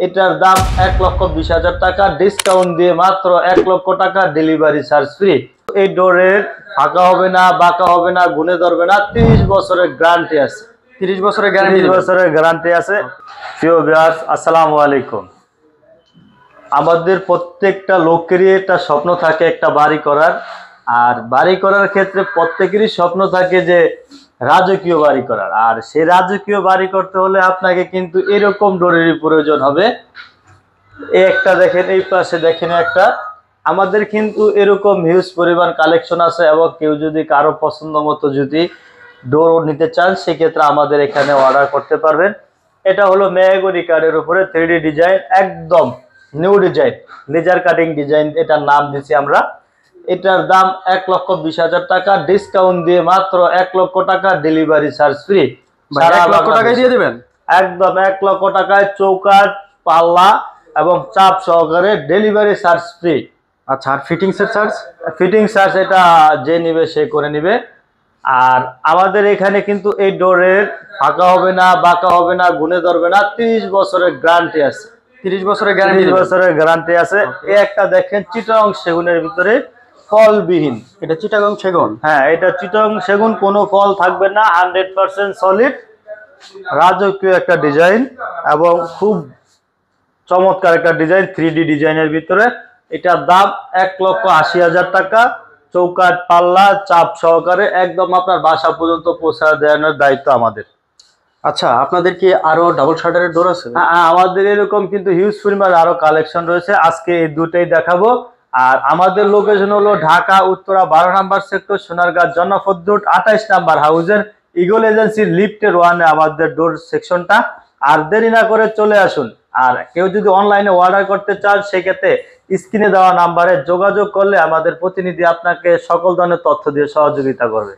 এটার দাম 1,20,000 টাকা, ডিসকাউন্ট দিয়ে মাত্র 1 লক্ষ টাকা, ডেলিভারি চার্জ ফ্রি। এই ডোরের ফাঁকা হবে না, বাঁকা হবে না, গুনে ধরবে না, 30 বছরের গ্যারান্টি আছে। 30 বছরের গ্যারান্টি, 30 বছরের গ্যারান্টি আছে। প্রিয় ভিউয়ার্স, আসসালামু আলাইকুম। আমাদের প্রত্যেকটা লোকেরই একটা স্বপ্ন থাকে একটা বাড়ি করার, আর বাড়ি করার ক্ষেত্রে প্রত্যেকেরই স্বপ্ন থাকে যে রাজকীয় বাড়ি করার। আর সেই রাজকীয় বাড়ি করতে হলে আপনাকে কিন্তু এরকম ডোরেরই প্রয়োজন হবে। এই একটা দেখেন, এই পাশে দেখেন একটা, আমাদের কিন্তু এরকম হিউজ পরিমাণ কালেকশন আছে, এবং কেউ যদি কারো পছন্দ মতো যদি ডোর নিতে চান সেক্ষেত্রে আমাদের এখানে অর্ডার করতে পারবেন। এটা হলো মেহগনি কাঠের উপরে 3D ডিজাইন, একদম new design, laser cutting design, এটার নাম দিচ্ছি আমরা। এটার দাম 1,20,000 টাকা, ডিসকাউন্ট দিয়ে মাত্র 1 লক্ষ টাকা, ডেলিভারি চার্জ ফ্রি। 1 লক্ষ টাকায় দিয়ে দিবেন একদম 1 লক্ষ টাকায় চৌকাঠ, পাল্লা এবং চাপ সহকারে, ডেলিভারি চার্জ ফ্রি। আচ্ছা, আর ফিটিংস এর চার্জ? ফিটিং চার্জ এটা যে নিবে সে করে নিবে। আর আমাদের এখানে কিন্তু এই ডোরের ফাঁকা হবে না, বাঁকা হবে না, গুনে ধরবে না, 30 বছরের গ্যারান্টি আছে। 30 বছরের গ্যারান্টি, 30 বছরের গ্যারান্টি আছে। এই একটা দেখেন চিটাগং সেগুনের ভিতরে ফলবিহীন, এটা চিটাগং সেগুন। হ্যাঁ, এটা চিটাগং সেগুন, কোনো ফল থাকবে না, 100% সলিড, রাজকীয় একটা ডিজাইন এবং খুব চমৎকার একটা ডিজাইন, 3D ডিজাইনের ভিতরে। এটার দাম 1,80,000 টাকা, চৌকাঠ, পাল্লা, চাপ সহকারে, একদম আপনার বাসা পর্যন্ত পৌঁছা দেওয়ানোর দায়িত্ব আমাদের। আচ্ছা, আপনাদের কি আরো ডাবল শাটারের ডোর আছে? হ্যাঁ, আমাদের এরকম কিন্তু হিউজ পরিমাণ আরো কালেকশন রয়েছে, আজকে এই দুটাই দেখাবো। আর আমাদের লোকেশন হলো ঢাকা উত্তরা 12 নম্বর সেক্টর, সোনারগাঁ জনপদ রোড, 28 নম্বর হাউজের ইগল এজেন্সির লিফটের 1-এ আমাদের ডোর সেকশনটা। আর দেরি না করে চলে আসুন। আর কেউ যদি অনলাইনে অর্ডার করতে চান সেক্ষেত্রে স্ক্রিনে দেওয়া নাম্বারে যোগাযোগ করলে আমাদের প্রতিনিধি আপনাকে সকল ধরনের তথ্য দিয়ে সহযোগিতা করবে।